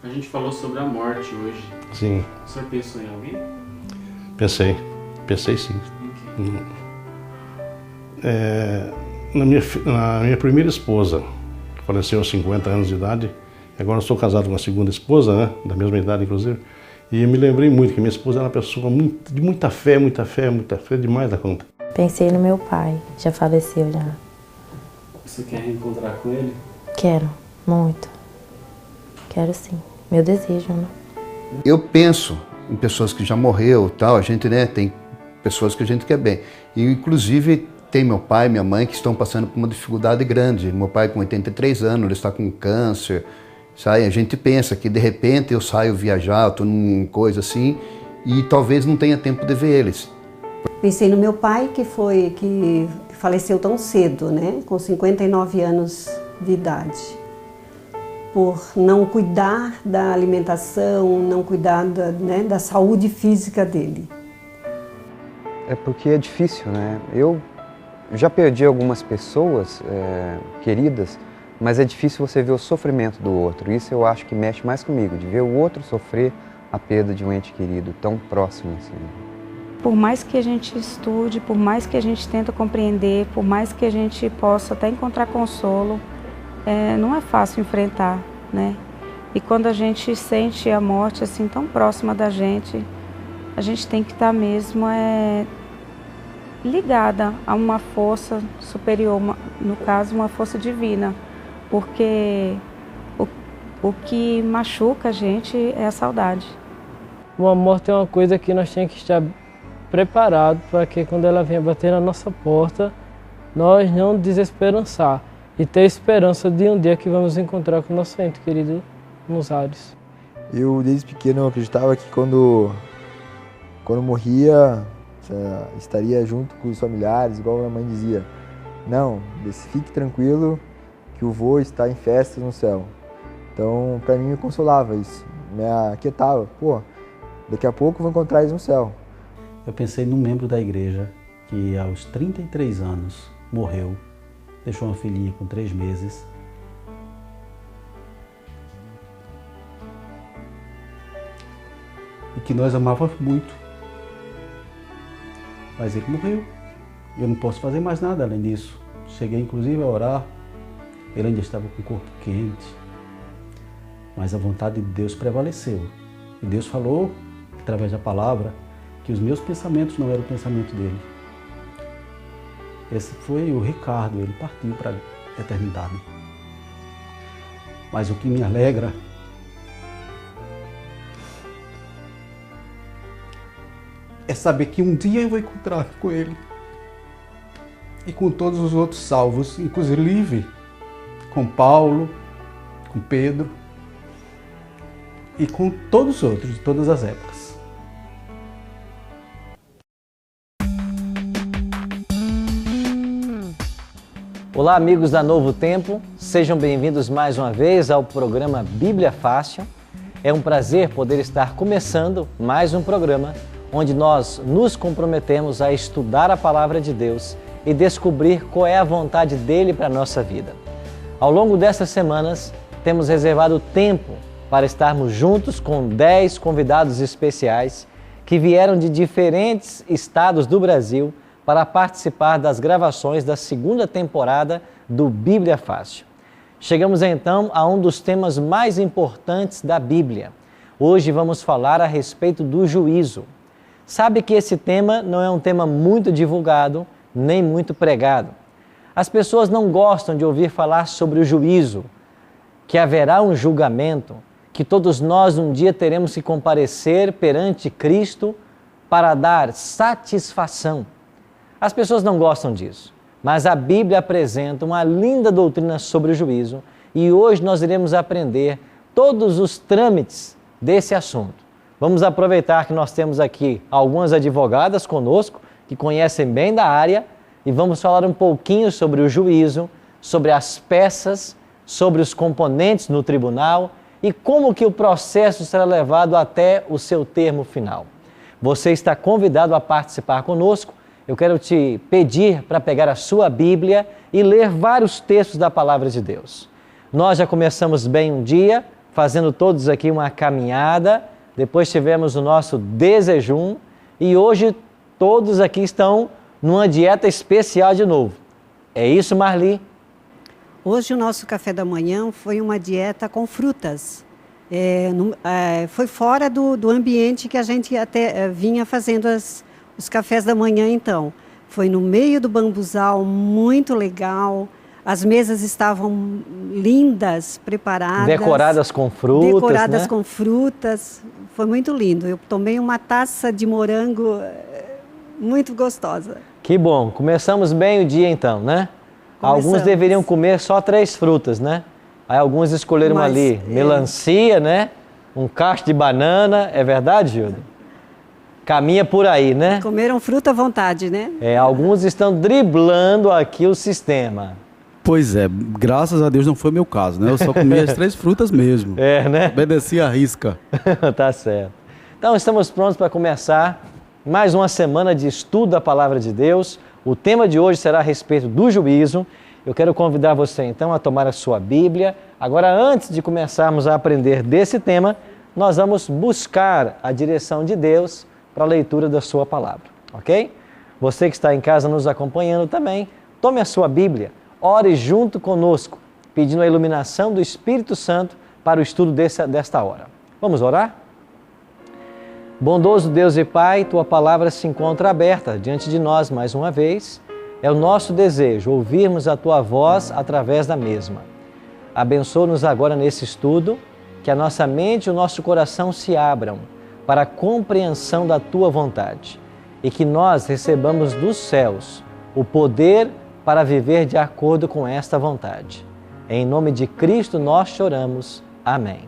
A gente falou sobre a morte hoje. Sim. O senhor pensou em alguém? Pensei sim. Em quem? Na minha primeira esposa, que faleceu aos 50 anos de idade, agora eu sou casado com a segunda esposa, né, da mesma idade inclusive, e eu me lembrei muito que minha esposa era uma pessoa de muita fé demais da conta. Pensei no meu pai, já faleceu já. Você quer reencontrar com ele? Quero, muito. Quero sim, meu desejo, né? Eu penso em pessoas que já morreu, tal, a gente, né, tem pessoas que a gente quer bem. E inclusive tem meu pai, minha mãe que estão passando por uma dificuldade grande. Meu pai com 83 anos, ele está com câncer. Sabe? A gente pensa que de repente eu saio viajar, estou numa coisa assim, e talvez não tenha tempo de ver eles. Pensei no meu pai que faleceu tão cedo, né, com 59 anos de idade. Por não cuidar da alimentação, não cuidar da saúde física dele. É porque é difícil, né? Eu já perdi algumas pessoas queridas, mas é difícil você ver o sofrimento do outro. Isso eu acho que mexe mais comigo, de ver o outro sofrer a perda de um ente querido tão próximo assim. Por mais que a gente estude, por mais que a gente tente compreender, por mais que a gente possa até encontrar consolo, não é fácil enfrentar, né? E quando a gente sente a morte assim tão próxima da gente, a gente tem que estar mesmo ligada a uma força superior, no caso uma força divina, porque o que machuca a gente é a saudade. Uma morte é uma coisa que nós temos que estar preparados para que quando ela venha bater na nossa porta, nós não desesperançar e ter esperança de um dia que vamos encontrar com o nosso ente querido nos ares. Eu desde pequeno acreditava que quando morria estaria junto com os familiares, igual minha mãe dizia. Não, fique tranquilo que o vô está em festas no céu. Então, para mim, me consolava isso, me aquietava. Pô, daqui a pouco eu vou encontrar eles no céu. Eu pensei num membro da igreja que aos 33 anos morreu, deixou uma filhinha com 3 meses. E que nós amávamos muito. Mas ele morreu. Eu não posso fazer mais nada além disso. Cheguei inclusive a orar. Ele ainda estava com o corpo quente. Mas a vontade de Deus prevaleceu. E Deus falou, através da palavra, que os meus pensamentos não eram o pensamento dele. Esse foi o Ricardo, ele partiu para a eternidade. Mas o que me alegra é saber que um dia eu vou encontrar com ele e com todos os outros salvos, inclusive com Paulo, com Pedro e com todos os outros de todas as épocas. Olá, amigos da Novo Tempo, sejam bem-vindos mais uma vez ao programa Bíblia Fácil. É um prazer poder estar começando mais um programa onde nós nos comprometemos a estudar a Palavra de Deus e descobrir qual é a vontade dele para a nossa vida. Ao longo dessas semanas, temos reservado tempo para estarmos juntos com 10 convidados especiais que vieram de diferentes estados do Brasil para participar das gravações da segunda temporada do Bíblia Fácil. Chegamos então a um dos temas mais importantes da Bíblia. Hoje vamos falar a respeito do juízo. Sabe que esse tema não é um tema muito divulgado, nem muito pregado. As pessoas não gostam de ouvir falar sobre o juízo, que haverá um julgamento, que todos nós um dia teremos que comparecer perante Cristo para dar satisfação. As pessoas não gostam disso, mas a Bíblia apresenta uma linda doutrina sobre o juízo e hoje nós iremos aprender todos os trâmites desse assunto. Vamos aproveitar que nós temos aqui algumas advogadas conosco que conhecem bem da área e vamos falar um pouquinho sobre o juízo, sobre as peças, sobre os componentes no tribunal e como que o processo será levado até o seu termo final. Você está convidado a participar conosco. Eu quero te pedir para pegar a sua Bíblia e ler vários textos da Palavra de Deus. Nós já começamos bem um dia, fazendo todos aqui uma caminhada, depois tivemos o nosso desejum e hoje todos aqui estão numa dieta especial de novo. É isso, Marli? Hoje o nosso café da manhã foi uma dieta com frutas. Foi fora do ambiente que a gente até vinha fazendo os cafés da manhã, então. Foi no meio do bambuzal, muito legal. As mesas estavam lindas, preparadas. Decoradas com frutas, Decoradas, né? com frutas. Foi muito lindo. Eu tomei uma taça de morango muito gostosa. Que bom. Começamos bem o dia então, né? Alguns deveriam comer só 3 frutas, né? Aí alguns escolheram ali melancia, né? Um cacho de banana. É verdade, Gilda? Caminha por aí, né? Comeram fruta à vontade, né? Alguns estão driblando aqui o sistema. Pois é, graças a Deus não foi meu caso, né? Eu só comi as 3 frutas mesmo. Né? Obedeci a risca. Tá certo. Então estamos prontos para começar mais uma semana de estudo da Palavra de Deus. O tema de hoje será a respeito do juízo. Eu quero convidar você então a tomar a sua Bíblia. Agora, antes de começarmos a aprender desse tema, nós vamos buscar a direção de Deus para a leitura da sua palavra, ok? Você que está em casa nos acompanhando também, tome a sua Bíblia, ore junto conosco, pedindo a iluminação do Espírito Santo para o estudo desta hora. Vamos orar? Bondoso Deus e Pai, Tua palavra se encontra aberta diante de nós mais uma vez. É o nosso desejo ouvirmos a Tua voz através da mesma. Abençoa-nos agora nesse estudo, que a nossa mente e o nosso coração se abram para a compreensão da Tua vontade e que nós recebamos dos céus o poder para viver de acordo com esta vontade. Em nome de Cristo nós choramos. Amém.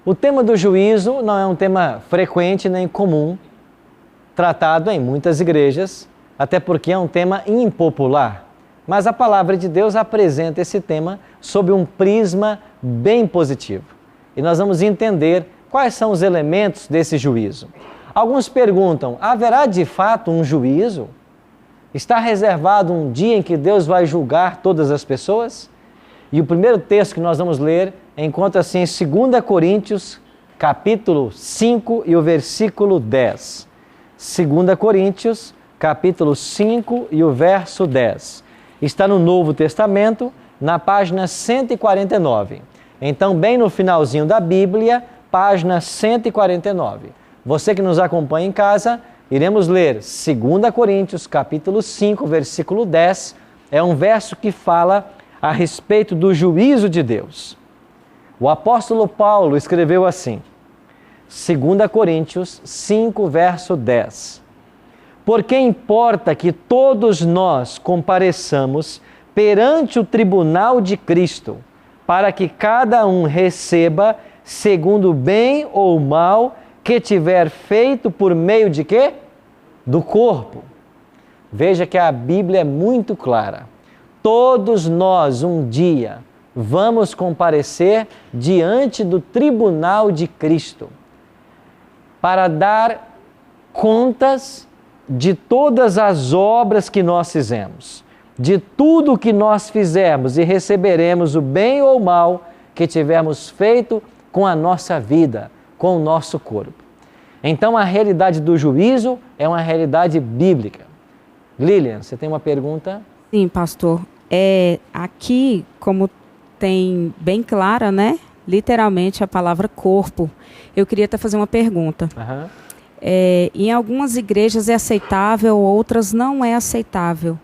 O tema do juízo não é um tema frequente nem comum, tratado em muitas igrejas, até porque é um tema impopular. Mas a palavra de Deus apresenta esse tema sob um prisma bem positivo. E nós vamos entender quais são os elementos desse juízo. Alguns perguntam, haverá de fato um juízo? Está reservado um dia em que Deus vai julgar todas as pessoas? E o primeiro texto que nós vamos ler encontra-se em 2 Coríntios, capítulo 5 e o versículo 10. 2 Coríntios, capítulo 5 e o verso 10. Está no Novo Testamento, na página 149. Então, bem no finalzinho da Bíblia, página 149. Você que nos acompanha em casa, iremos ler 2 Coríntios, capítulo 5, versículo 10. É um verso que fala a respeito do juízo de Deus. O apóstolo Paulo escreveu assim, 2 Coríntios 5, verso 10. Porque importa que todos nós compareçamos perante o tribunal de Cristo, para que cada um receba segundo o bem ou o mal que tiver feito por meio de quê? Do corpo. Veja que a Bíblia é muito clara. Todos nós, um dia, vamos comparecer diante do tribunal de Cristo para dar contas de todas as obras que nós fizemos, de tudo que nós fizemos e receberemos o bem ou o mal que tivermos feito com a nossa vida, com o nosso corpo. Então, a realidade do juízo é uma realidade bíblica. Lilian, você tem uma pergunta? Sim, pastor. Aqui, como tem bem clara, né? Literalmente a palavra corpo. Eu queria até fazer uma pergunta. Uhum. Em algumas igrejas é aceitável, outras não é aceitável.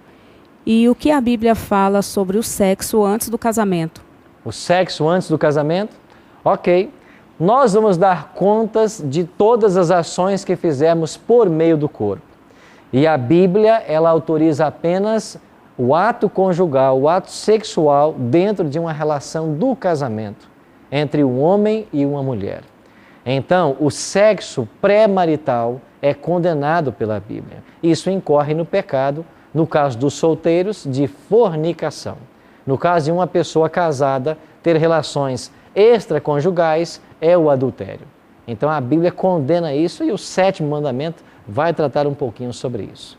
E o que a Bíblia fala sobre o sexo antes do casamento? O sexo antes do casamento? Ok. Nós vamos dar contas de todas as ações que fizemos por meio do corpo. E a Bíblia, ela autoriza apenas o ato conjugal, o ato sexual dentro de uma relação do casamento entre um homem e uma mulher. Então, o sexo pré-marital é condenado pela Bíblia. Isso incorre no pecado, no caso dos solteiros, de fornicação. No caso de uma pessoa casada, ter relações extraconjugais é o adultério. Então, a Bíblia condena isso e o 7º mandamento vai tratar um pouquinho sobre isso.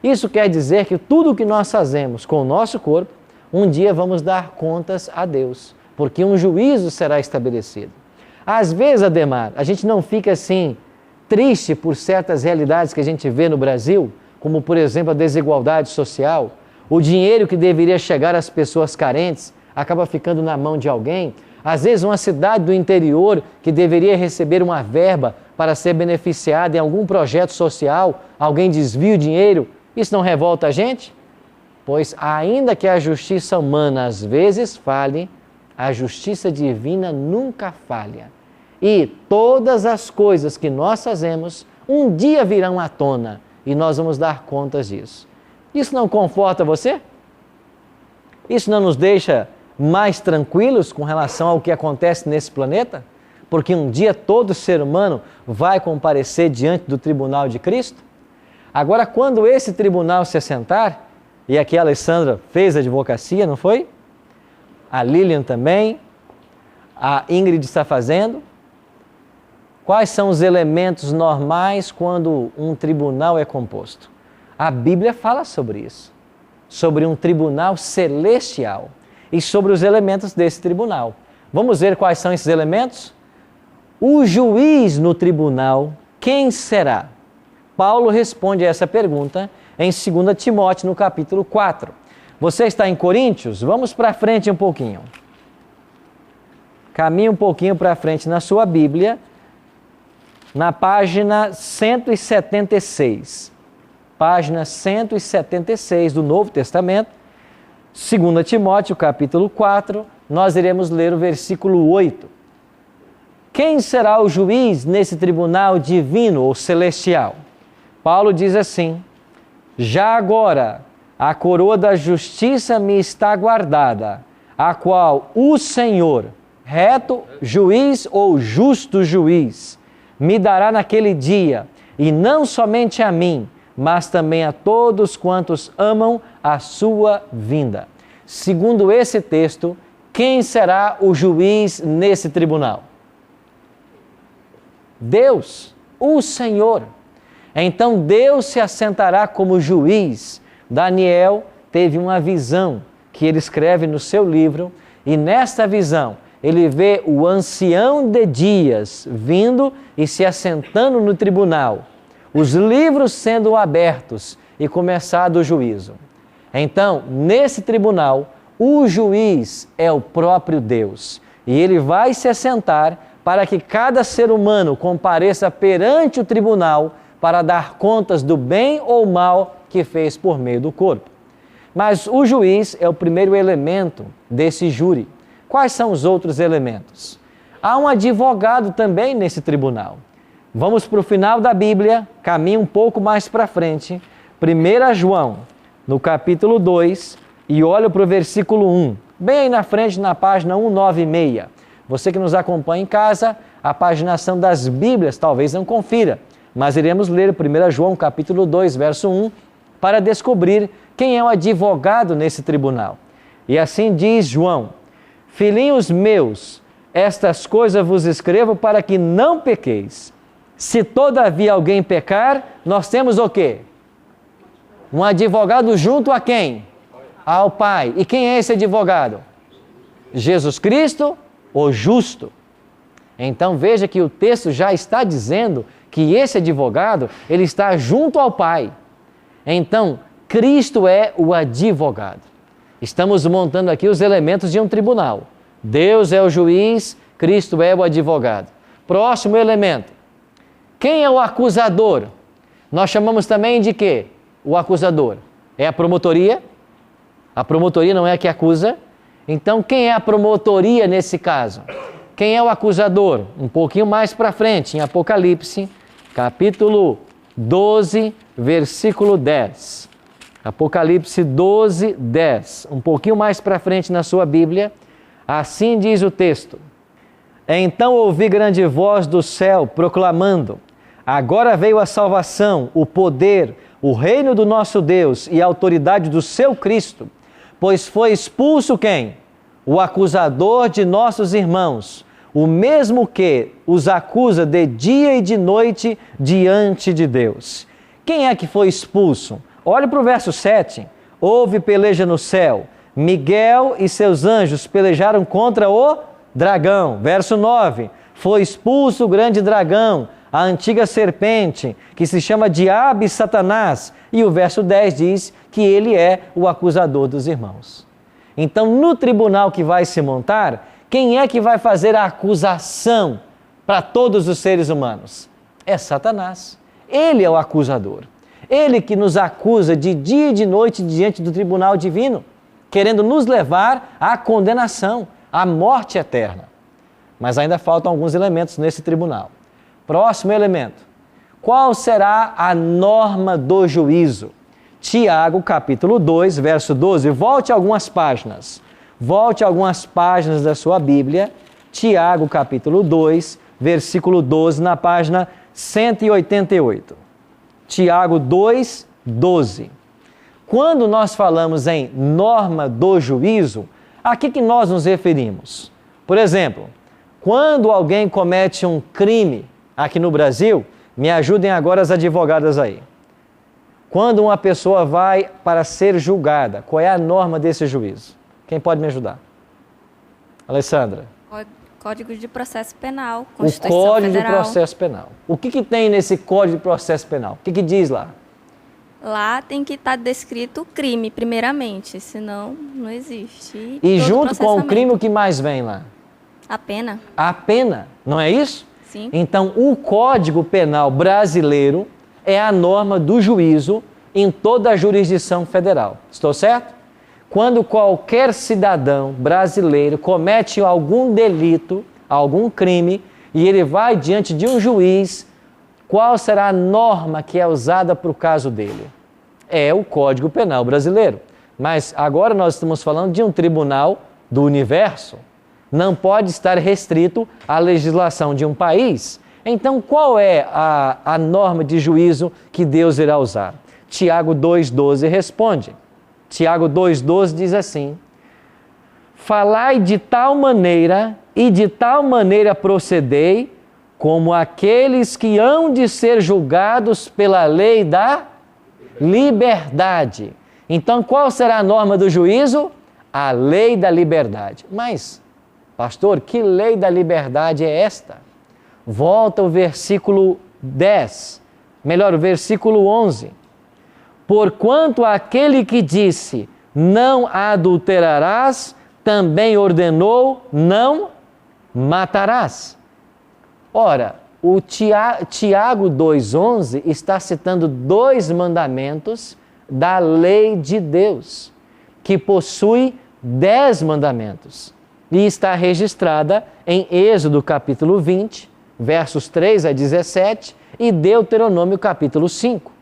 Isso quer dizer que tudo o que nós fazemos com o nosso corpo, um dia vamos dar contas a Deus. porque um juízo será estabelecido. Às vezes, Ademar, a gente não fica assim triste por certas realidades que a gente vê no Brasil, como por exemplo a desigualdade social, o dinheiro que deveria chegar às pessoas carentes acaba ficando na mão de alguém. Às vezes uma cidade do interior que deveria receber uma verba para ser beneficiada em algum projeto social, alguém desvia o dinheiro, isso não revolta a gente? Pois ainda que a justiça humana às vezes falhe, a justiça divina nunca falha. E todas as coisas que nós fazemos, um dia virão à tona e nós vamos dar contas disso. Isso não conforta você? Isso não nos deixa mais tranquilos com relação ao que acontece nesse planeta? Porque um dia todo ser humano vai comparecer diante do tribunal de Cristo? Agora, quando esse tribunal se assentar, e aqui a Alessandra fez advocacia, não foi? A Lilian também, a Ingrid está fazendo. Quais são os elementos normais quando um tribunal é composto? A Bíblia fala sobre isso, sobre um tribunal celestial e sobre os elementos desse tribunal. Vamos ver quais são esses elementos? O juiz no tribunal, quem será? Paulo responde a essa pergunta em 2 Timóteo, no capítulo 4. Você está em Coríntios? Vamos para frente um pouquinho. Caminhe um pouquinho para frente na sua Bíblia, na página 176. Página 176 do Novo Testamento, 2 Timóteo, capítulo 4, nós iremos ler o versículo 8. Quem será o juiz nesse tribunal divino ou celestial? Paulo diz assim: já agora a coroa da justiça me está guardada, a qual o Senhor, reto juiz ou justo juiz, me dará naquele dia, e não somente a mim, mas também a todos quantos amam a sua vinda. Segundo esse texto, quem será o juiz nesse tribunal? Deus, o Senhor. Então Deus se assentará como juiz. Daniel teve uma visão que ele escreve no seu livro, e nesta visão ele vê o ancião de dias vindo e se assentando no tribunal, os livros sendo abertos e começado o juízo. Então, nesse tribunal, o juiz é o próprio Deus, e ele vai se assentar para que cada ser humano compareça perante o tribunal para dar contas do bem ou mal que fez por meio do corpo. Mas o juiz é o primeiro elemento desse júri. Quais são os outros elementos? Há um advogado também nesse tribunal. Vamos para o final da Bíblia, caminhe um pouco mais para frente, 1 João, no capítulo 2, e olha para o versículo 1, bem aí na frente, na página 196. Você que nos acompanha em casa, a paginação das Bíblias talvez não confira, mas iremos ler 1 João, capítulo 2, verso 1, para descobrir quem é o advogado nesse tribunal. E assim diz João: filhinhos meus, estas coisas vos escrevo para que não pequeis. Se todavia alguém pecar, nós temos o quê? Um advogado junto a quem? Ao Pai. E quem é esse advogado? Jesus Cristo, o justo. Então veja que o texto já está dizendo que esse advogado, ele está junto ao Pai. Então, Cristo é o advogado. Estamos montando aqui os elementos de um tribunal. Deus é o juiz, Cristo é o advogado. Próximo elemento. Quem é o acusador? Nós chamamos também de quê? O acusador. É a promotoria? A promotoria não é a que acusa? Então, quem é a promotoria nesse caso? Quem é o acusador? Um pouquinho mais para frente, em Apocalipse, capítulo 12, versículo 10. Apocalipse 12, 10. Um pouquinho mais para frente na sua Bíblia, assim diz o texto: então ouvi grande voz do céu proclamando: agora veio a salvação, o poder, o reino do nosso Deus e a autoridade do seu Cristo, pois foi expulso quem? O acusador de nossos irmãos, o mesmo que os acusa de dia e de noite diante de Deus. Quem é que foi expulso? Olhe para o verso 7. Houve peleja no céu, Miguel e seus anjos pelejaram contra o dragão. Verso 9, foi expulso o grande dragão, a antiga serpente, que se chama Diabo e Satanás. E o verso 10 diz que ele é o acusador dos irmãos. Então, no tribunal que vai se montar, quem é que vai fazer a acusação para todos os seres humanos? É Satanás. Ele é o acusador. Ele que nos acusa de dia e de noite diante do tribunal divino, querendo nos levar à condenação, à morte eterna. Mas ainda faltam alguns elementos nesse tribunal. Próximo elemento. Qual será a norma do juízo? Tiago, capítulo 2, verso 12. Volte algumas páginas. Volte algumas páginas da sua Bíblia. Tiago, capítulo 2, versículo 12, na página 188. Tiago 2, 12. Quando nós falamos em norma do juízo, a que nós nos referimos? Por exemplo, quando alguém comete um crime aqui no Brasil, me ajudem agora as advogadas aí. Quando uma pessoa vai para ser julgada, qual é a norma desse juízo? Quem pode me ajudar? Alessandra. Código de Processo Penal, O Constituição Código Federal. de Processo Penal. O que tem nesse Código de Processo Penal? O que diz lá? Lá tem que estar descrito o crime, primeiramente, senão não existe. E todo junto com o processamento. crime, o que mais vem lá? A pena. A pena, não é isso? Sim. Então, o Código Penal brasileiro é a norma do juízo em toda a jurisdição federal. Estou certo? Quando qualquer cidadão brasileiro comete algum delito, algum crime, e ele vai diante de um juiz, qual será a norma que é usada para o caso dele? É o Código Penal brasileiro. Mas agora nós estamos falando de um tribunal do universo. Não pode estar restrito à legislação de um país. Então, qual é a norma de juízo que Deus irá usar? Tiago 2,12 responde. Tiago 2,12 diz assim: falai de tal maneira e de tal maneira procedei, como aqueles que hão de ser julgados pela lei da liberdade. Então, qual será a norma do juízo? A lei da liberdade. Mas, pastor, que lei da liberdade é esta? Volta ao versículo 10, melhor, o versículo 11. Porquanto aquele que disse, não adulterarás, também ordenou, não matarás. Ora, o Tiago 2,11 está citando 2 mandamentos da lei de Deus, que possui 10 mandamentos. E está registrada em Êxodo capítulo 20, versos 3 a 17, e Deuteronômio capítulo 5.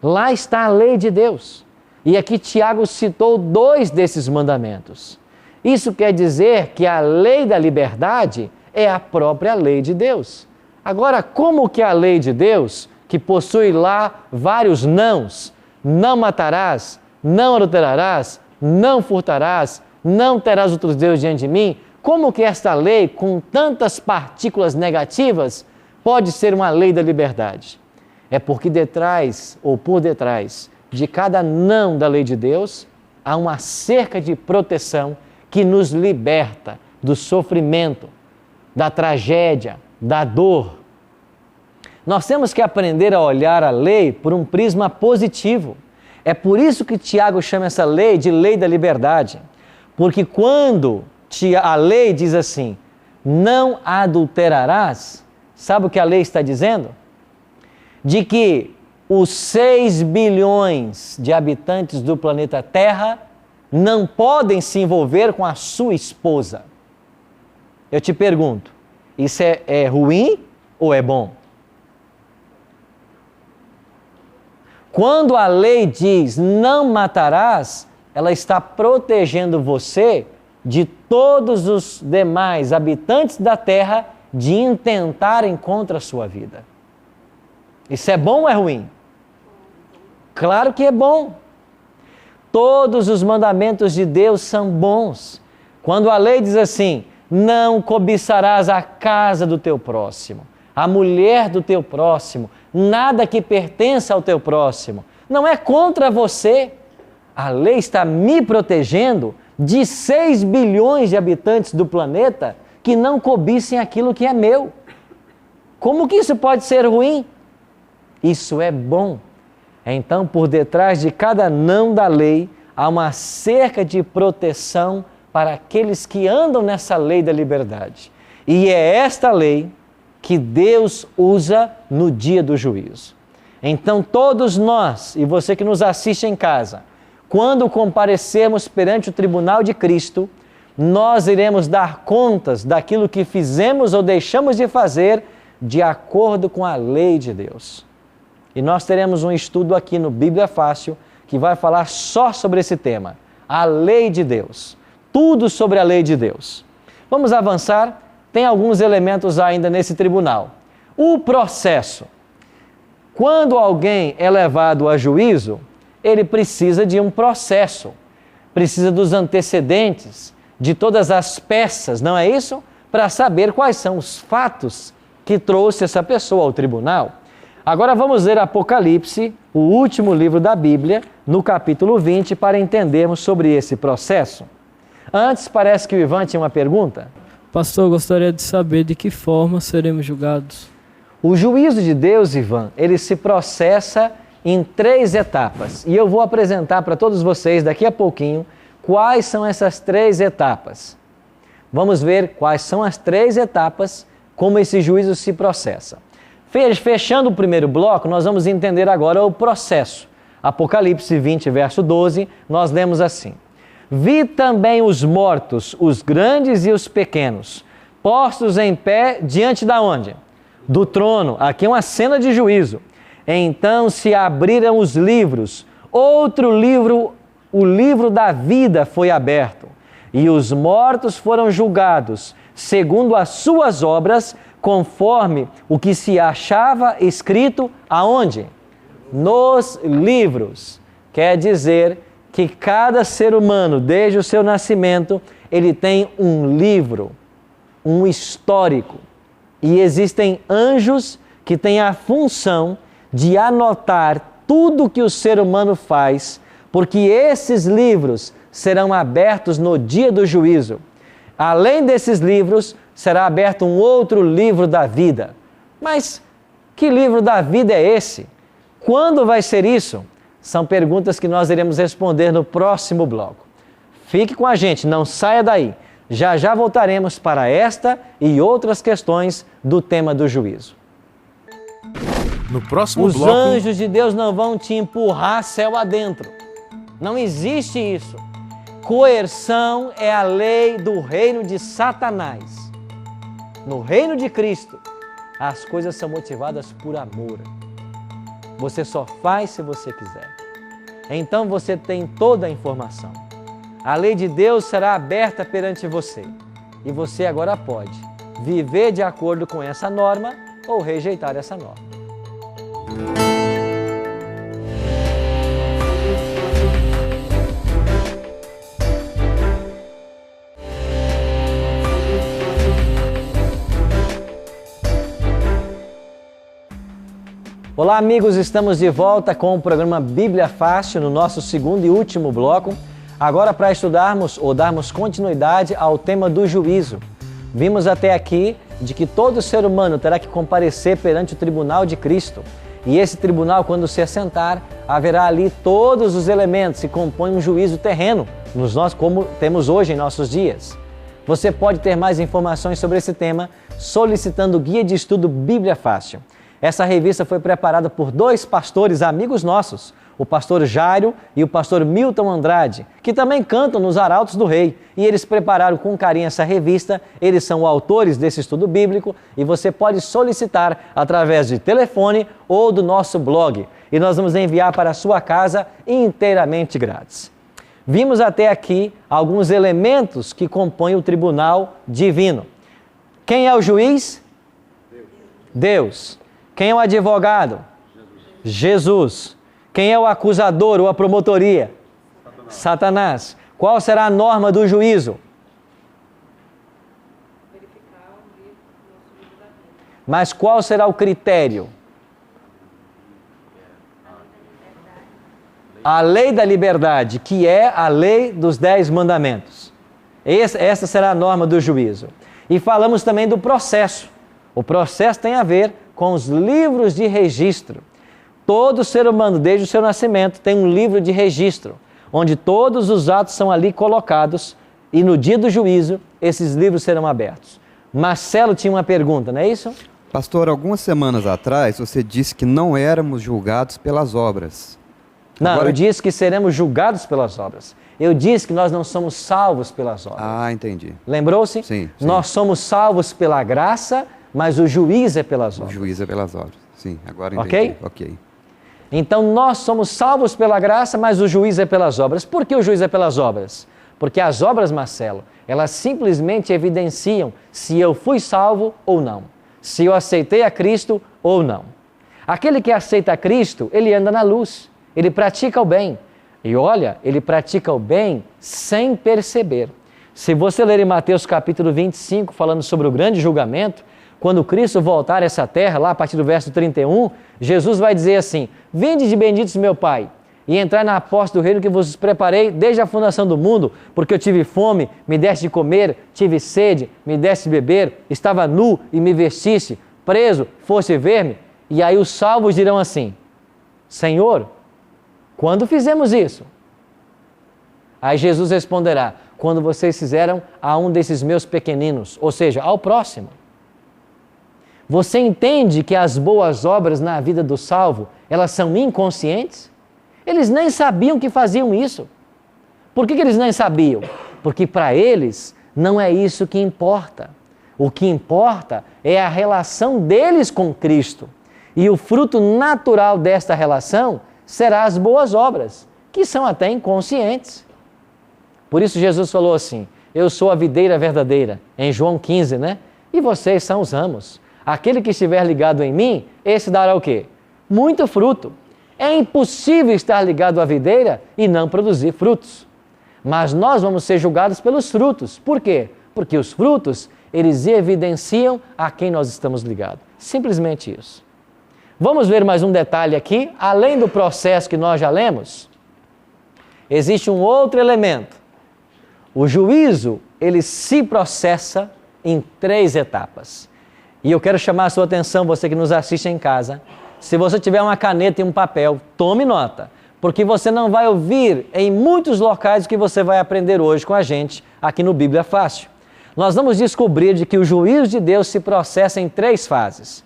Lá está a lei de Deus. E aqui Tiago citou 2 desses mandamentos. Isso quer dizer que a lei da liberdade é a própria lei de Deus. Agora, como que a lei de Deus, que possui lá vários nãos, não matarás, não adulterarás, não furtarás, não terás outros deuses diante de mim, como que esta lei, com tantas partículas negativas, pode ser uma lei da liberdade? É porque detrás, ou por detrás, de cada não da lei de Deus, há uma cerca de proteção que nos liberta do sofrimento, da tragédia, da dor. Nós temos que aprender a olhar a lei por um prisma positivo. É por isso que Tiago chama essa lei de lei da liberdade. Porque quando a lei diz assim, não adulterarás, sabe o que a lei está dizendo? De que os 6 bilhões de habitantes do planeta Terra não podem se envolver com a sua esposa. Eu te pergunto, isso é ruim ou é bom? Quando a lei diz não matarás, ela está protegendo você de todos os demais habitantes da Terra de intentarem contra a sua vida. Isso é bom ou é ruim? Claro que é bom. Todos os mandamentos de Deus são bons. Quando a lei diz assim, não cobiçarás a casa do teu próximo, a mulher do teu próximo, nada que pertença ao teu próximo, não é contra você. A lei está me protegendo de 6 bilhões de habitantes do planeta que não cobiçem aquilo que é meu. Como que isso pode ser ruim? Isso é bom. Então, por detrás de cada não da lei, há uma cerca de proteção para aqueles que andam nessa lei da liberdade. E é esta lei que Deus usa no dia do juízo. Então, todos nós, e você que nos assiste em casa, quando comparecermos perante o tribunal de Cristo, nós iremos dar contas daquilo que fizemos ou deixamos de fazer de acordo com a lei de Deus. E nós teremos um estudo aqui no Bíblia Fácil que vai falar só sobre esse tema, a lei de Deus. Tudo sobre a lei de Deus. Vamos avançar, tem alguns elementos ainda nesse tribunal. O processo. Quando alguém é levado a juízo, ele precisa de um processo, precisa dos antecedentes, de todas as peças, não é isso? Para saber quais são os fatos que trouxe essa pessoa ao tribunal. Agora vamos ler Apocalipse, o último livro da Bíblia, no capítulo 20, para entendermos sobre esse processo. Antes, parece que o Ivan tinha uma pergunta. Pastor, eu gostaria de saber de que forma seremos julgados. O juízo de Deus, Ivan, ele se processa em 3 etapas. E eu vou apresentar para todos vocês daqui a pouquinho quais são essas 3 etapas. Vamos ver quais são as 3 etapas, como esse juízo se processa. Fechando o primeiro bloco, nós vamos entender agora o processo. Apocalipse 20, verso 12, nós lemos assim: Vi também os mortos, os grandes e os pequenos, postos em pé diante da onde? Do trono. Aqui é uma cena de juízo. Então se abriram os livros, outro livro, o livro da vida foi aberto, e os mortos foram julgados, segundo as suas obras, conforme o que se achava escrito aonde? Nos livros. Quer dizer que cada ser humano, desde o seu nascimento, ele tem um livro, um histórico. E existem anjos que têm a função de anotar tudo que o ser humano faz, porque esses livros serão abertos no dia do juízo. Além desses livros, será aberto um outro livro da vida. Mas que livro da vida é esse? Quando vai ser isso? São perguntas que nós iremos responder no próximo bloco. Fique com a gente, não saia daí. Já já voltaremos para esta e outras questões do tema do juízo. No próximo bloco... bloco... Os anjos de Deus não vão te empurrar céu adentro. Não existe isso. Coerção é a lei do reino de Satanás. No reino de Cristo, as coisas são motivadas por amor. Você só faz se você quiser. Então você tem toda a informação. A lei de Deus será aberta perante você. E você agora pode viver de acordo com essa norma ou rejeitar essa norma. Olá amigos, estamos de volta com o programa Bíblia Fácil no nosso segundo e último bloco. Agora para estudarmos ou darmos continuidade ao tema do juízo. Vimos até aqui de que todo ser humano terá que comparecer perante o tribunal de Cristo. E esse tribunal, quando se assentar, haverá ali todos os elementos que compõem um juízo terreno, como temos hoje em nossos dias. Você pode ter mais informações sobre esse tema solicitando o Guia de Estudo Bíblia Fácil. Essa revista foi preparada por 2 pastores amigos nossos, o pastor Jairo e o pastor Milton Andrade, que também cantam nos Arautos do Rei. E eles prepararam com carinho essa revista, eles são autores desse estudo bíblico e você pode solicitar através de telefone ou do nosso blog. E nós vamos enviar para a sua casa inteiramente grátis. Vimos até aqui alguns elementos que compõem o tribunal divino. Quem é o juiz? Deus. Quem é o advogado? Jesus. Quem é o acusador ou a promotoria? Satanás. Qual será a norma do juízo? Mas qual será o critério? A lei da liberdade, que é a lei dos 10 mandamentos. Essa será a norma do juízo. E falamos também do processo. O processo tem a ver com os livros de registro. Todo ser humano, desde o seu nascimento, tem um livro de registro, onde todos os atos são ali colocados e no dia do juízo, esses livros serão abertos. Marcelo tinha uma pergunta, não é isso? Pastor, algumas semanas atrás você disse que não éramos julgados pelas obras. Não, Agora... eu disse que seremos julgados pelas obras. Eu disse que nós não somos salvos pelas obras. Ah, entendi. Lembrou-se? Sim. Nós somos salvos pela graça, mas o juiz é pelas obras. O juiz é pelas obras. Sim, agora entendi. Ok. Então nós somos salvos pela graça, mas o juiz é pelas obras. Por que o juiz é pelas obras? Porque as obras, Marcelo, elas simplesmente evidenciam se eu fui salvo ou não. Se eu aceitei a Cristo ou não. Aquele que aceita a Cristo, ele anda na luz, ele pratica o bem. E olha, ele pratica o bem sem perceber. Se você ler em Mateus capítulo 25, falando sobre o grande julgamento, quando Cristo voltar a essa terra, lá a partir do verso 31, Jesus vai dizer assim: vinde de benditos meu Pai, e entrar na porta do reino que vos preparei desde a fundação do mundo, porque eu tive fome, me deste de comer, tive sede, me deste de beber, estava nu e me vestiste, preso, foste ver-me. E aí os salvos dirão assim: Senhor, quando fizemos isso? Aí Jesus responderá: quando vocês fizeram a um desses meus pequeninos, ou seja, ao próximo. Você entende que as boas obras na vida do salvo, elas são inconscientes? Eles nem sabiam que faziam isso. Por que eles nem sabiam? Porque para eles não é isso que importa. O que importa é a relação deles com Cristo. E o fruto natural desta relação será as boas obras, que são até inconscientes. Por isso Jesus falou assim: eu sou a videira verdadeira, em João 15, né? E vocês são os ramos. Aquele que estiver ligado em mim, esse dará o quê? Muito fruto. É impossível estar ligado à videira e não produzir frutos. Mas nós vamos ser julgados pelos frutos. Por quê? Porque os frutos, eles evidenciam a quem nós estamos ligados. Simplesmente isso. Vamos ver mais um detalhe aqui. Além do processo que nós já lemos, existe um outro elemento. O juízo, ele se processa em 3 etapas. E eu quero chamar a sua atenção, você que nos assiste em casa. Se você tiver uma caneta e um papel, tome nota, porque você não vai ouvir em muitos locais o que você vai aprender hoje com a gente aqui no Bíblia Fácil. Nós vamos descobrir de que o juízo de Deus se processa em 3 fases.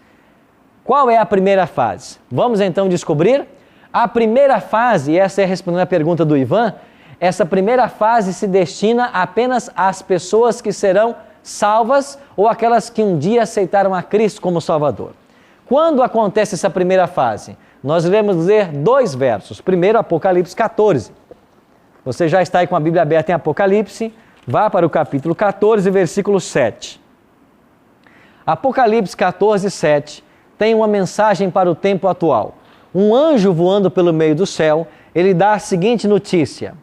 Qual é a primeira fase? Vamos então descobrir? A primeira fase, e essa é respondendo a pergunta do Ivan, essa primeira fase se destina apenas às pessoas que serão salvas ou aquelas que um dia aceitaram a Cristo como Salvador. Quando acontece essa primeira fase? Nós iremos ler 2 versos. Primeiro, Apocalipse 14. Você já está aí com a Bíblia aberta em Apocalipse, vá para o capítulo 14, versículo 7. Apocalipse 14, 7 tem uma mensagem para o tempo atual. Um anjo voando pelo meio do céu, ele dá a seguinte notícia: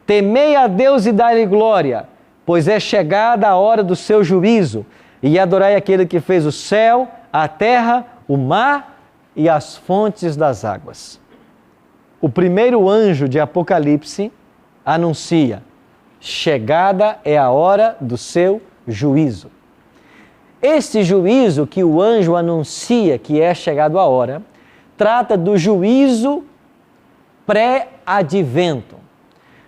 temei a Deus e dai-lhe glória, pois é chegada a hora do seu juízo, e adorai aquele que fez o céu, a terra, o mar e as fontes das águas. O primeiro anjo de Apocalipse anuncia: chegada é a hora do seu juízo. Este juízo que o anjo anuncia que é chegado a hora, trata do juízo pré-advento.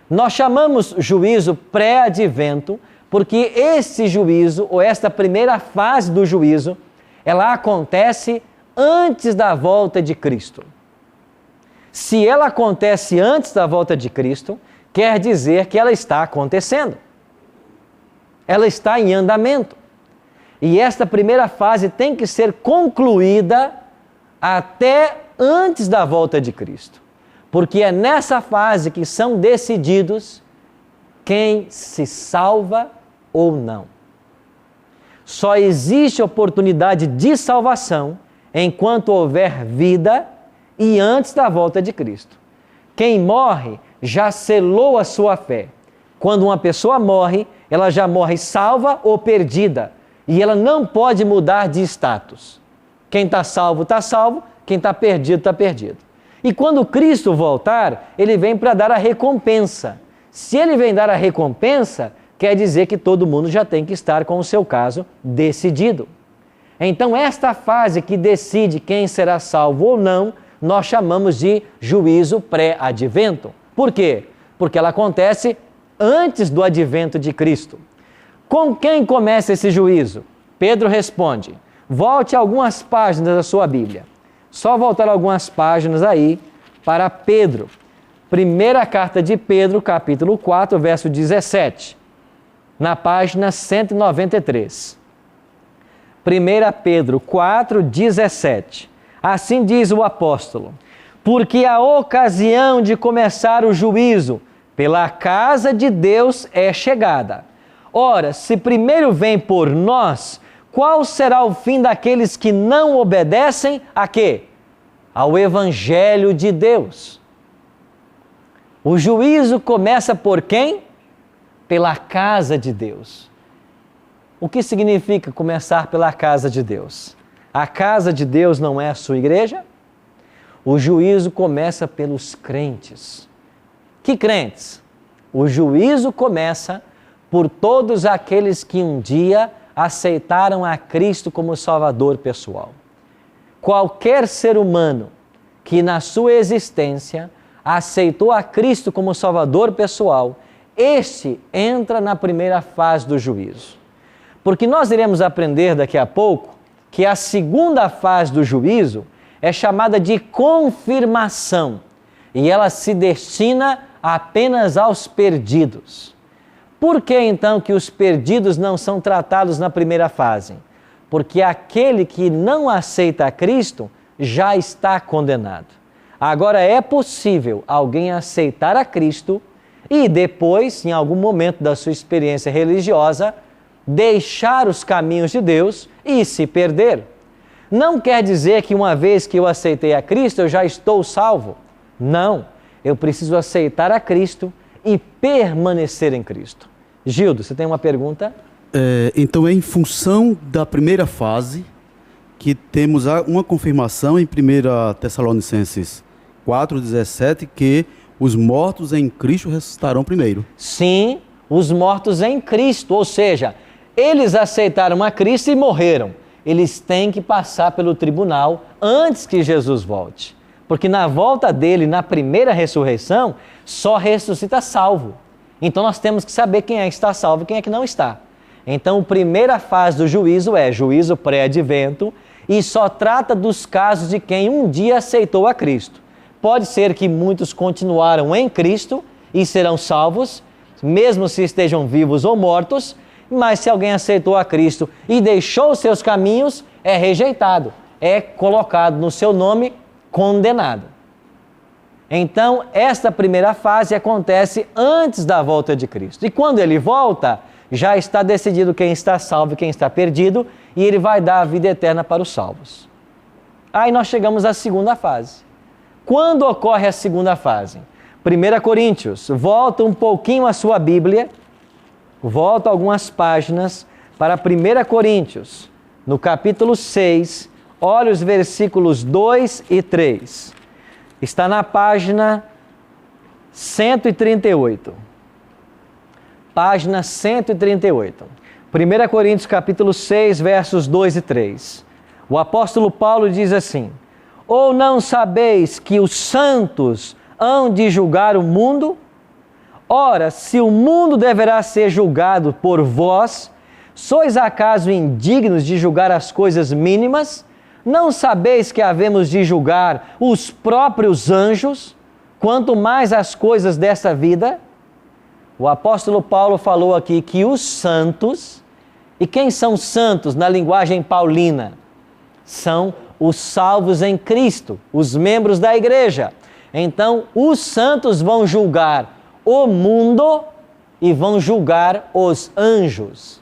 Nós chamamos juízo pré-advento porque esse juízo, ou esta primeira fase do juízo, ela acontece antes da volta de Cristo. Se ela acontece antes da volta de Cristo, quer dizer que ela está acontecendo. Ela está em andamento. E esta primeira fase tem que ser concluída até antes da volta de Cristo. Porque é nessa fase que são decididos quem se salva ou não. Só existe oportunidade de salvação enquanto houver vida e antes da volta de Cristo. Quem morre já selou a sua fé. Quando uma pessoa morre, ela já morre salva ou perdida. E ela não pode mudar de status. Quem está salvo, quem está perdido, está perdido. E quando Cristo voltar, ele vem para dar a recompensa. Se ele vem dar a recompensa, quer dizer que todo mundo já tem que estar com o seu caso decidido. Então, esta fase que decide quem será salvo ou não, nós chamamos de juízo pré-advento. Por quê? Porque ela acontece antes do advento de Cristo. Com quem começa esse juízo? Pedro responde. Volte algumas páginas da sua Bíblia. Só voltar algumas páginas aí para Pedro. Primeira carta de Pedro, capítulo 4, verso 17. Na página 193. 1 Pedro 4, 17. Assim diz o apóstolo: porque a ocasião de começar o juízo pela casa de Deus é chegada. Ora, se primeiro vem por nós, qual será o fim daqueles que não obedecem a quê? Ao Evangelho de Deus. O juízo começa por quem? Pela casa de Deus. O que significa começar pela casa de Deus? A casa de Deus não é a sua igreja? O juízo começa pelos crentes. Que crentes? O juízo começa por todos aqueles que um dia aceitaram a Cristo como Salvador pessoal. Qualquer ser humano que na sua existência aceitou a Cristo como Salvador pessoal, este entra na primeira fase do juízo. Porque nós iremos aprender daqui a pouco que a segunda fase do juízo é chamada de confirmação e ela se destina apenas aos perdidos. Por que então que os perdidos não são tratados na primeira fase? Porque aquele que não aceita a Cristo já está condenado. Agora é possível alguém aceitar a Cristo e depois, em algum momento da sua experiência religiosa, deixar os caminhos de Deus e se perder. Não quer dizer que uma vez que eu aceitei a Cristo, eu já estou salvo. Não, eu preciso aceitar a Cristo e permanecer em Cristo. Gildo, você tem uma pergunta? Então é em função da primeira fase que temos uma confirmação em 1 Tessalonicenses 4,17 que os mortos em Cristo ressuscitarão primeiro. Sim, os mortos em Cristo, ou seja, eles aceitaram a Cristo e morreram. Eles têm que passar pelo tribunal antes que Jesus volte. Porque na volta dele, na primeira ressurreição, só ressuscita salvo. Então nós temos que saber quem é que está salvo e quem é que não está. Então a primeira fase do juízo é juízo pré-advento e só trata dos casos de quem um dia aceitou a Cristo. Pode ser que muitos continuaram em Cristo e serão salvos, mesmo se estejam vivos ou mortos, mas se alguém aceitou a Cristo e deixou os seus caminhos, é rejeitado, é colocado no seu nome condenado. Então, esta primeira fase acontece antes da volta de Cristo. E quando ele volta, já está decidido quem está salvo e quem está perdido, e ele vai dar a vida eterna para os salvos. Aí nós chegamos à segunda fase. Quando ocorre a segunda fase? 1 Coríntios, volta um pouquinho a sua Bíblia, volta algumas páginas para 1 Coríntios, no capítulo 6, olha os versículos 2 e 3. Está na página 138. Página 138. 1 Coríntios capítulo 6, versos 2 e 3. O apóstolo Paulo diz assim: ou não sabeis que os santos hão de julgar o mundo? Ora, se o mundo deverá ser julgado por vós, sois acaso indignos de julgar as coisas mínimas? Não sabeis que havemos de julgar os próprios anjos, quanto mais as coisas desta vida? O apóstolo Paulo falou aqui que os santos, e quem são santos na linguagem paulina? São os salvos em Cristo, os membros da igreja. Então, os santos vão julgar o mundo e vão julgar os anjos.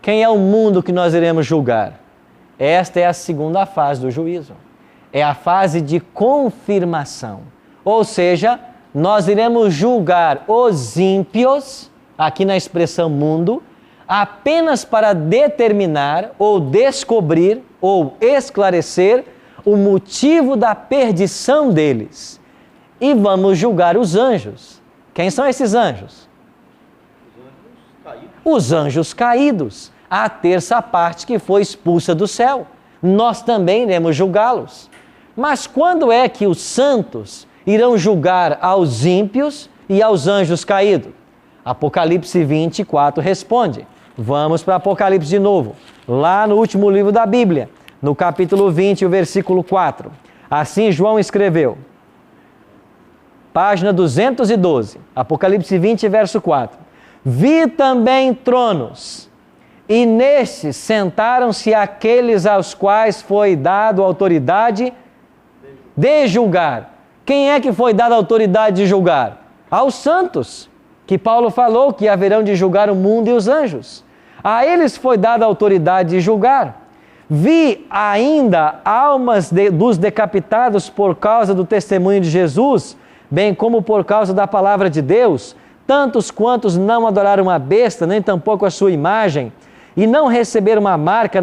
Quem é o mundo que nós iremos julgar? Esta é a segunda fase do juízo. É a fase de confirmação. Ou seja, nós iremos julgar os ímpios, aqui na expressão mundo, apenas para determinar ou descobrir ou esclarecer o motivo da perdição deles. E vamos julgar os anjos. Quem são esses anjos? Os anjos caídos, a terça parte que foi expulsa do céu. Nós também iremos julgá-los. Mas quando é que os santos irão julgar aos ímpios e aos anjos caídos? Apocalipse 24 responde. Vamos para Apocalipse de novo, lá no último livro da Bíblia, no capítulo 20, o versículo 4. Assim João escreveu, página 212, Apocalipse 20, verso 4. Vi também tronos, e nestes sentaram-se aqueles aos quais foi dado autoridade de julgar. Quem é que foi dada a autoridade de julgar? Aos santos, que Paulo falou que haverão de julgar o mundo e os anjos. A eles foi dada a autoridade de julgar. Vi ainda almas dos decapitados por causa do testemunho de Jesus, bem como por causa da palavra de Deus, tantos quantos não adoraram a besta, nem tampouco a sua imagem, e não receberam uma marca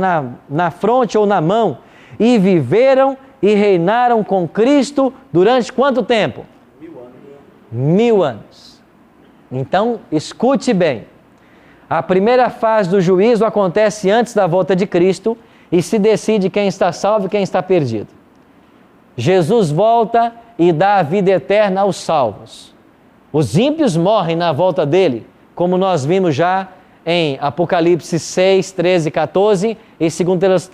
na fronte ou na mão, e viveram e reinaram com Cristo durante quanto tempo? 1000 anos. Então, escute bem. A primeira fase do juízo acontece antes da volta de Cristo e se decide quem está salvo e quem está perdido. Jesus volta e dá a vida eterna aos salvos. Os ímpios morrem na volta dele, como nós vimos já em Apocalipse 6, 13 e 14 e 2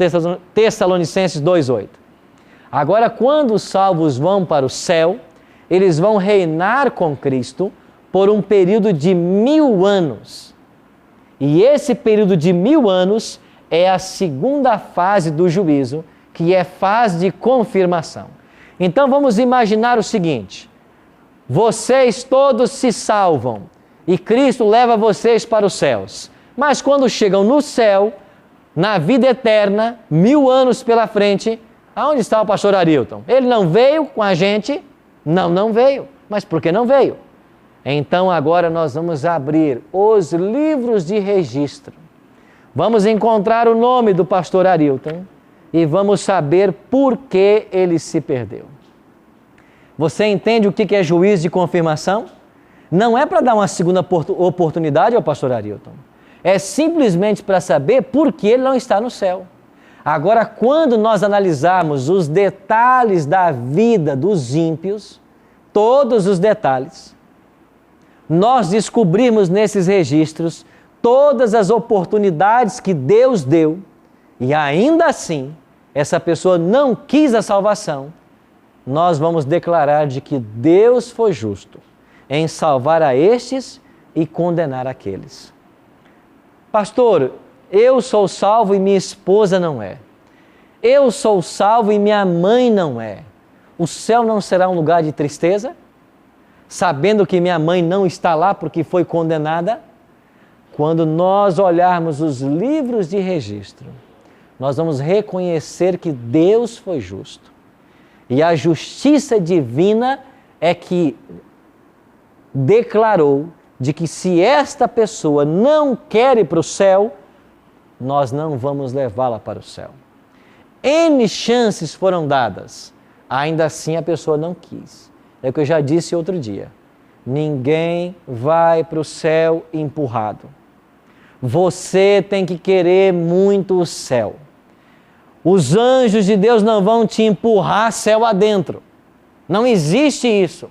Tessalonicenses 2, 8. Agora, quando os salvos vão para o céu, eles vão reinar com Cristo por um período de 1000 anos. E esse período de 1000 anos é a segunda fase do juízo, que é fase de confirmação. Então vamos imaginar o seguinte: vocês todos se salvam e Cristo leva vocês para os céus. Mas quando chegam no céu, na vida eterna, 1000 anos pela frente, aonde está o pastor Arilton? Ele não veio com a gente? Não veio. Mas por que não veio? Então agora nós vamos abrir os livros de registro. Vamos encontrar o nome do pastor Arilton e vamos saber por que ele se perdeu. Você entende o que é juízo de confirmação? Não é para dar uma segunda oportunidade ao pastor Arilton. É simplesmente para saber por que ele não está no céu. Agora, quando nós analisarmos os detalhes da vida dos ímpios, todos os detalhes, nós descobrimos nesses registros todas as oportunidades que Deus deu e ainda assim essa pessoa não quis a salvação, nós vamos declarar de que Deus foi justo em salvar a estes e condenar aqueles. Pastor, eu sou salvo e minha esposa não é. Eu sou salvo e minha mãe não é. O céu não será um lugar de tristeza? Sabendo que minha mãe não está lá porque foi condenada? Quando nós olharmos os livros de registro, nós vamos reconhecer que Deus foi justo. E a justiça divina é que declarou de que se esta pessoa não quer ir para o céu, nós não vamos levá-la para o céu. N chances foram dadas, ainda assim a pessoa não quis. É o que eu já disse outro dia. Ninguém vai para o céu empurrado. Você tem que querer muito o céu. Os anjos de Deus não vão te empurrar céu adentro. Não existe isso.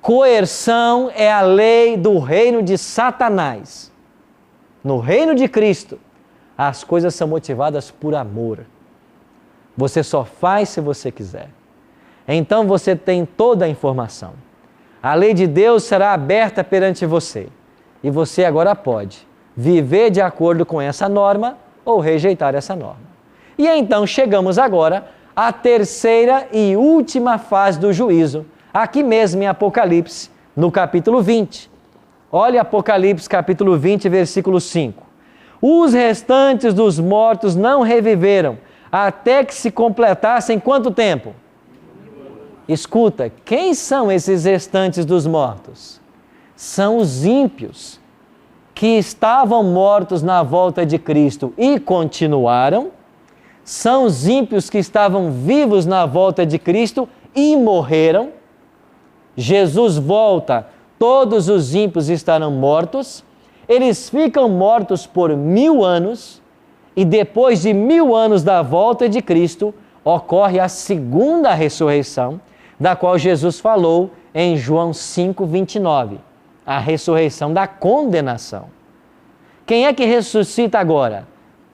Coerção é a lei do reino de Satanás. No reino de Cristo, as coisas são motivadas por amor. Você só faz se você quiser. Então você tem toda a informação. A lei de Deus será aberta perante você. E você agora pode viver de acordo com essa norma ou rejeitar essa norma. E então chegamos agora à terceira e última fase do juízo, aqui mesmo em Apocalipse, no capítulo 20. Olha Apocalipse capítulo 20, versículo 5. Os restantes dos mortos não reviveram, até que se completassem quanto tempo? Escuta, quem são esses restantes dos mortos? São os ímpios, que estavam mortos na volta de Cristo e continuaram, são os ímpios que estavam vivos na volta de Cristo e morreram. Jesus volta, todos os ímpios estarão mortos. Eles ficam mortos por 1000 anos e depois de 1000 anos da volta de Cristo, ocorre a segunda ressurreição, da qual Jesus falou em João 5:29, a ressurreição da condenação. Quem é que ressuscita agora?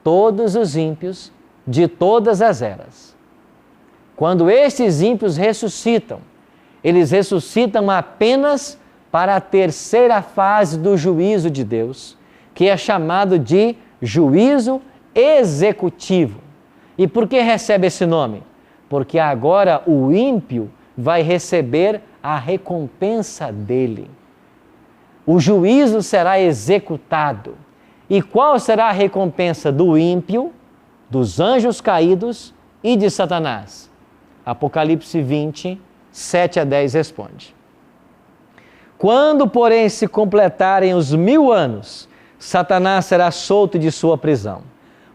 Todos os ímpios de todas as eras. Quando estes ímpios ressuscitam, eles ressuscitam apenas para a terceira fase do juízo de Deus, que é chamado de juízo executivo. E por que recebe esse nome? Porque agora o ímpio vai receber a recompensa dele. O juízo será executado. E qual será a recompensa do ímpio, dos anjos caídos e de Satanás? Apocalipse 20, 7 a 10 responde. Quando, porém, se completarem os 1000 anos, Satanás será solto de sua prisão.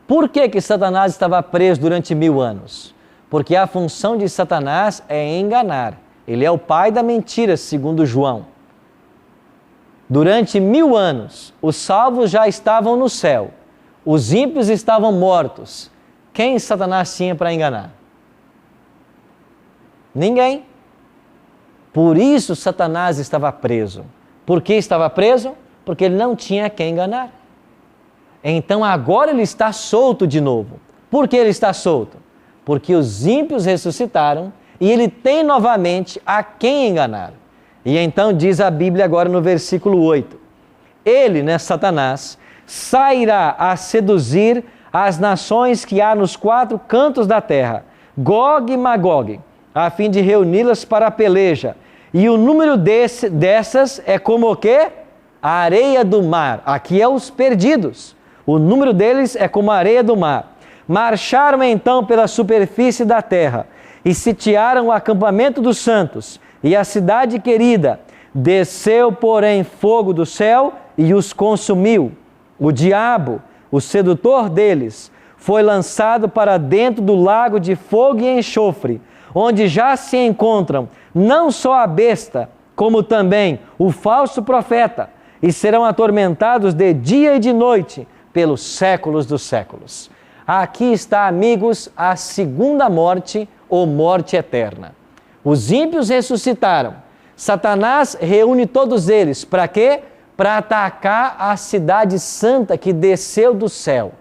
Por que Satanás estava preso durante 1000 anos? Porque a função de Satanás é enganar. Ele é o pai da mentira, segundo João. Durante 1000 anos, os salvos já estavam no céu. Os ímpios estavam mortos. Quem Satanás tinha para enganar? Ninguém. Por isso Satanás estava preso. Por que estava preso? Porque ele não tinha quem enganar. Então agora ele está solto de novo. Por que ele está solto? Porque os ímpios ressuscitaram e ele tem novamente a quem enganar. E então diz a Bíblia agora no versículo 8. Ele, Satanás, sairá a seduzir as nações que há nos 4 cantos da terra, Gog e Magog, a fim de reuni-las para a peleja. E o número dessas é como o quê? A areia do mar. Aqui é os perdidos. O número deles é como a areia do mar. Marcharam então pela superfície da terra e sitiaram o acampamento dos santos e a cidade querida. Desceu, porém, fogo do céu e os consumiu. O diabo, o sedutor deles, foi lançado para dentro do lago de fogo e enxofre, onde já se encontram não só a besta, como também o falso profeta, e serão atormentados de dia e de noite pelos séculos dos séculos. Aqui está, amigos, a segunda morte ou morte eterna. Os ímpios ressuscitaram. Satanás reúne todos eles. Para quê? Para atacar a cidade santa que desceu do céu.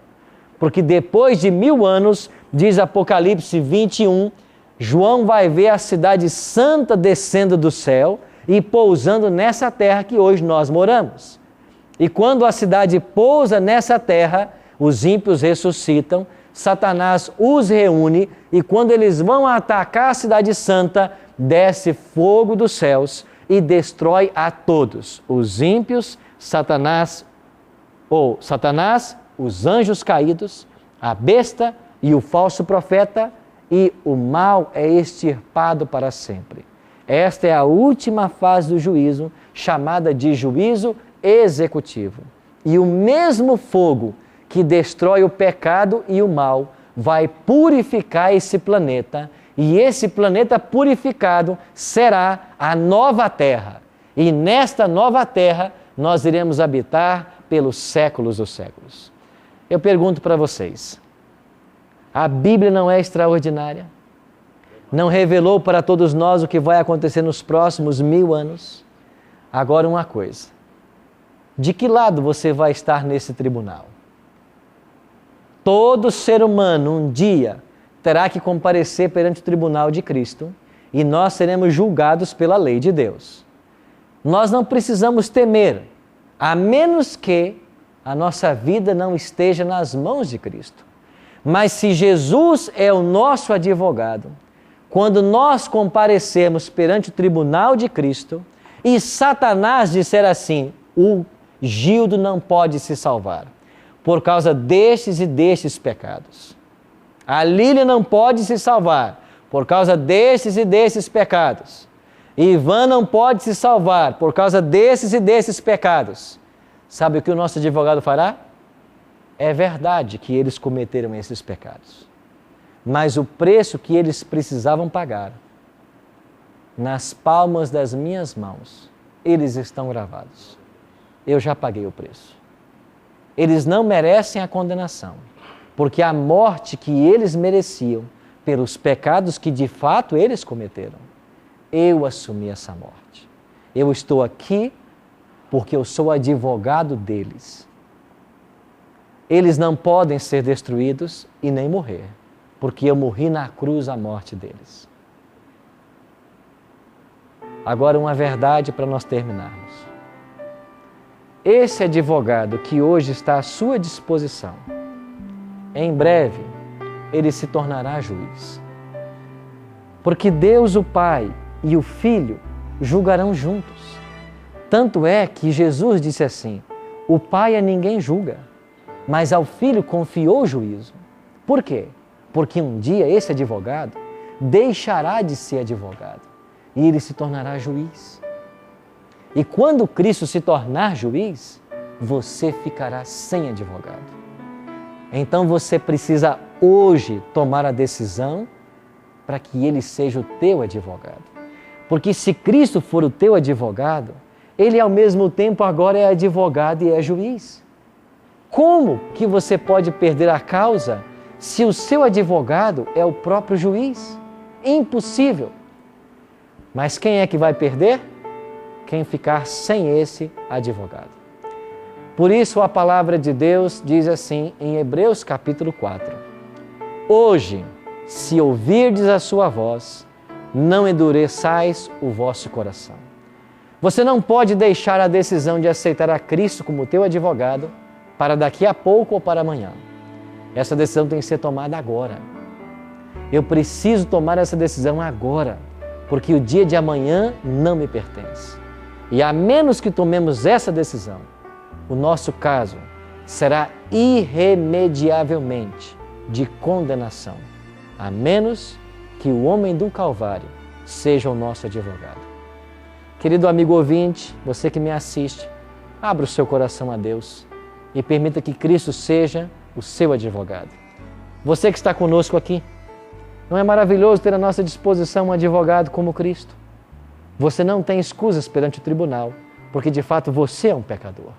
Porque depois de 1000 anos, diz Apocalipse 21, João vai ver a cidade santa descendo do céu e pousando nessa terra que hoje nós moramos. E quando a cidade pousa nessa terra, os ímpios ressuscitam, Satanás os reúne e quando eles vão atacar a cidade santa, desce fogo dos céus e destrói a todos. Os ímpios, Satanás, os anjos caídos, a besta e o falso profeta, e o mal é extirpado para sempre. Esta é a última fase do juízo, chamada de juízo executivo. E o mesmo fogo que destrói o pecado e o mal vai purificar esse planeta, e esse planeta purificado será a nova terra. E nesta nova terra nós iremos habitar pelos séculos dos séculos. Eu pergunto para vocês, a Bíblia não é extraordinária? Não revelou para todos nós o que vai acontecer nos próximos 1000 anos? Agora uma coisa, de que lado você vai estar nesse tribunal? Todo ser humano um dia terá que comparecer perante o tribunal de Cristo e nós seremos julgados pela lei de Deus. Nós não precisamos temer, a menos que a nossa vida não esteja nas mãos de Cristo. Mas se Jesus é o nosso advogado, quando nós comparecermos perante o tribunal de Cristo e Satanás disser assim, o Gildo não pode se salvar por causa destes e destes pecados. A Lília não pode se salvar por causa destes e destes pecados. Ivan não pode se salvar por causa desses e desses pecados. Sabe o que o nosso advogado fará? É verdade que eles cometeram esses pecados. mas o preço que eles precisavam pagar, nas palmas das minhas mãos, eles estão gravados. Eu já paguei o preço. Eles não merecem a condenação, porque a morte que eles mereciam, pelos pecados que de fato eles cometeram, eu assumi essa morte. Eu estou aqui porque eu sou advogado deles. Eles não podem ser destruídos e nem morrer, porque eu morri na cruz a morte deles. Agora uma verdade para nós terminarmos. Esse advogado que hoje está à sua disposição, em breve ele se tornará juiz. Porque Deus o Pai e o Filho julgarão juntos. Tanto é que Jesus disse assim: o Pai a ninguém julga, mas ao Filho confiou o juízo. Por quê? Porque um dia esse advogado deixará de ser advogado e ele se tornará juiz. E quando Cristo se tornar juiz, você ficará sem advogado. Então você precisa hoje tomar a decisão para que ele seja o teu advogado. Porque se Cristo for o teu advogado, ele ao mesmo tempo agora é advogado e é juiz. Como que você pode perder a causa se o seu advogado é o próprio juiz? Impossível. Mas quem é que vai perder? Quem ficar sem esse advogado. Por isso a palavra de Deus diz assim em Hebreus capítulo 4. Hoje, se ouvirdes a sua voz, não endureçais o vosso coração. Você não pode deixar a decisão de aceitar a Cristo como teu advogado para daqui a pouco ou para amanhã. Essa decisão tem que ser tomada agora. Eu preciso tomar essa decisão agora, porque o dia de amanhã não me pertence. E a menos que tomemos essa decisão, o nosso caso será irremediavelmente de condenação, a menos que o homem do Calvário seja o nosso advogado. Querido amigo ouvinte, você que me assiste, abra o seu coração a Deus e permita que Cristo seja o seu advogado. Você que está conosco aqui, não é maravilhoso ter à nossa disposição um advogado como Cristo? Você não tem escusas perante o tribunal, porque de fato você é um pecador.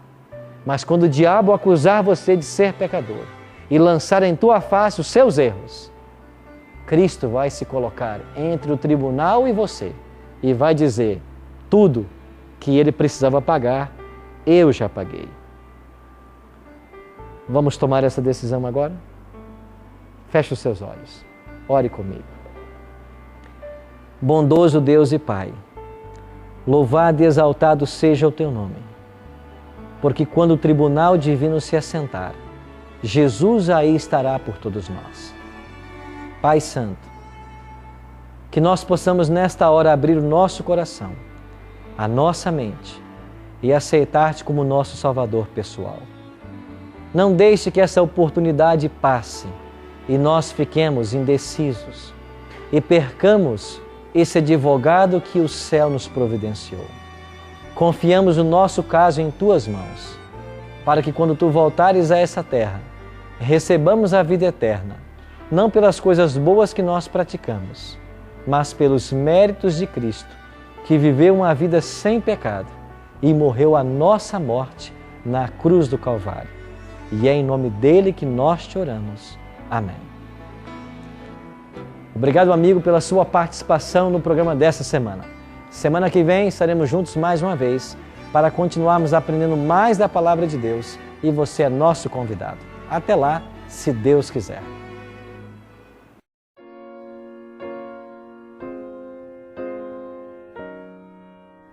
Mas quando o diabo acusar você de ser pecador e lançar em tua face os seus erros, Cristo vai se colocar entre o tribunal e você e vai dizer: tudo que ele precisava pagar, eu já paguei. Vamos tomar essa decisão agora? Feche os seus olhos. Ore comigo. Bondoso Deus e Pai, louvado e exaltado seja o teu nome, porque quando o tribunal divino se assentar, Jesus aí estará por todos nós. Pai Santo, que nós possamos nesta hora abrir o nosso coração, a nossa mente e aceitar-te como nosso Salvador pessoal. Não deixe que essa oportunidade passe e nós fiquemos indecisos e percamos esse advogado que o céu nos providenciou. Confiamos o nosso caso em tuas mãos, para que quando tu voltares a essa terra, recebamos a vida eterna, não pelas coisas boas que nós praticamos, mas pelos méritos de Cristo, que viveu uma vida sem pecado e morreu a nossa morte na cruz do Calvário. E é em nome dele que nós te oramos. Amém. Obrigado, amigo, pela sua participação no programa dessa semana. Semana que vem estaremos juntos mais uma vez para continuarmos aprendendo mais da Palavra de Deus e você é nosso convidado. Até lá, se Deus quiser.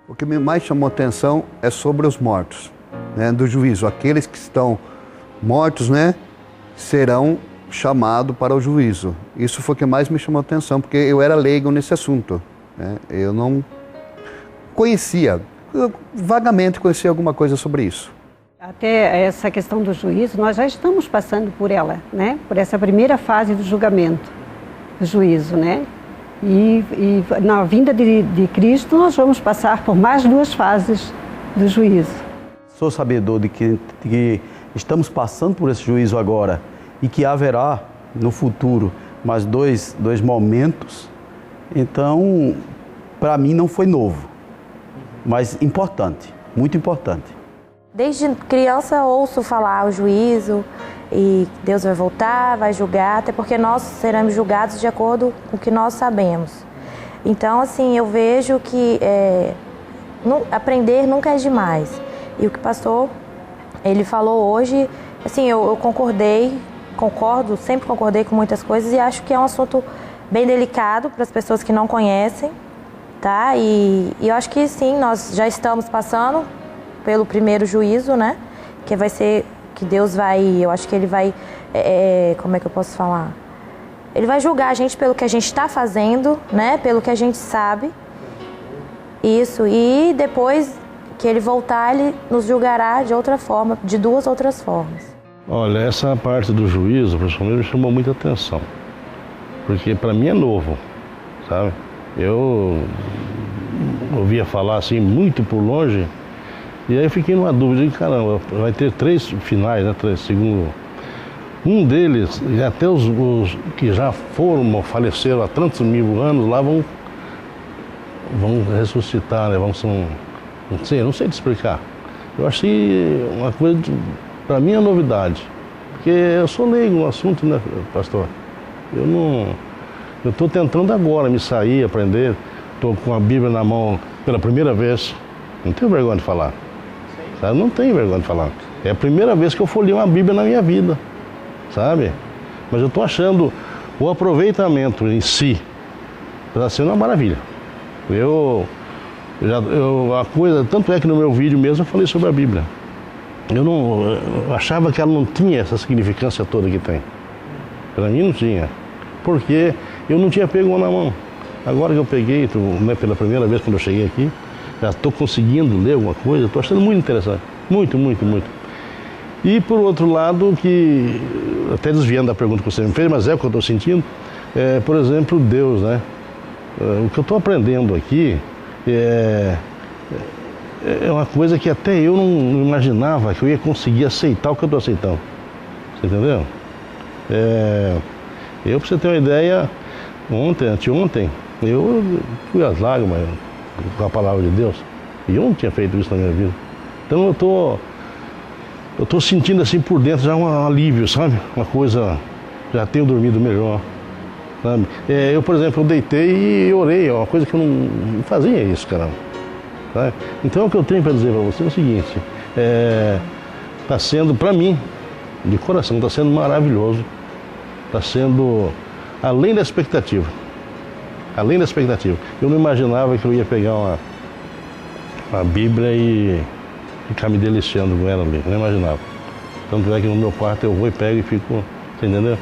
O que me mais chamou a atenção é sobre os mortos, né, do juízo. Aqueles que estão mortos, né, serão chamados para o juízo. Isso foi o que mais me chamou a atenção, porque eu era leigo nesse assunto, né? Eu não conhecia, eu vagamente conhecia alguma coisa sobre isso. Até essa questão do juízo, nós já estamos passando por ela, né? Por essa primeira fase do julgamento, do juízo, né? E na vinda de Cristo nós vamos passar por mais 2 fases do juízo. Sou sabedor de que estamos passando por esse juízo agora e que haverá no futuro mais dois momentos. Então, para mim não foi novo, mas importante, muito importante. Desde criança ouço falar o juízo e Deus vai voltar, vai julgar, até porque nós seremos julgados de acordo com o que nós sabemos. Então, assim, eu vejo que aprender nunca é demais. E o que o pastor, ele falou hoje, assim, eu concordo, sempre concordei com muitas coisas e acho que é um assunto bem delicado para as pessoas que não conhecem, tá? E eu acho que sim, nós já estamos passando pelo primeiro juízo, né? Que vai ser, que Deus vai, eu acho que Ele vai, como é que eu posso falar? Ele vai julgar a gente pelo que a gente está fazendo, né? Pelo que a gente sabe. Isso, e depois que Ele voltar, Ele nos julgará de outra forma, de duas outras formas. Olha, essa parte do juízo, principalmente, me chamou muita atenção. Porque para mim é novo, sabe? Eu ouvia falar assim muito por longe, e aí eu fiquei numa dúvida, de caramba, vai ter 3 finais, né? 3, segundo. Um deles, e até os que já faleceram há tantos mil anos, lá vão ressuscitar, né? Não sei te explicar. Eu achei uma coisa, para mim é novidade, porque eu sou leigo no assunto, né, pastor? Eu estou tentando agora me sair, aprender, estou com a Bíblia na mão pela primeira vez, não tenho vergonha de falar, sabe? Não tenho vergonha de falar, é a primeira vez que eu folhei uma Bíblia na minha vida, sabe? Mas eu estou achando o aproveitamento em si, está sendo uma maravilha. A coisa, tanto é que no meu vídeo mesmo eu falei sobre a Bíblia. Eu achava que ela não tinha essa significância toda que tem. Para mim não tinha, porque eu não tinha pego uma na mão. Agora que eu peguei, né, pela primeira vez quando eu cheguei aqui, já estou conseguindo ler alguma coisa, estou achando muito interessante, muito, muito, muito. E por outro lado, que até desviando da pergunta que você me fez, mas é o que eu estou sentindo, por exemplo, Deus, né? O que eu estou aprendendo aqui é uma coisa que até eu não imaginava que eu ia conseguir aceitar o que eu estou aceitando. Você entendeu? Eu, para você ter uma ideia, anteontem, eu fui às lágrimas com a palavra de Deus. E eu não tinha feito isso na minha vida. Então eu estou sentindo assim por dentro já um alívio, sabe? Uma coisa, já tenho dormido melhor, sabe? Eu, por exemplo, eu deitei e orei, é uma coisa que eu não fazia isso, caramba. Sabe? Então o que eu tenho para dizer para você é o seguinte, está sendo, para mim, de coração, está sendo maravilhoso, está sendo além da expectativa, além da expectativa. Eu não imaginava que eu ia pegar uma Bíblia e ficar me deliciando com ela ali, não imaginava. Tanto é que no meu quarto eu vou e pego e fico, você entendeu?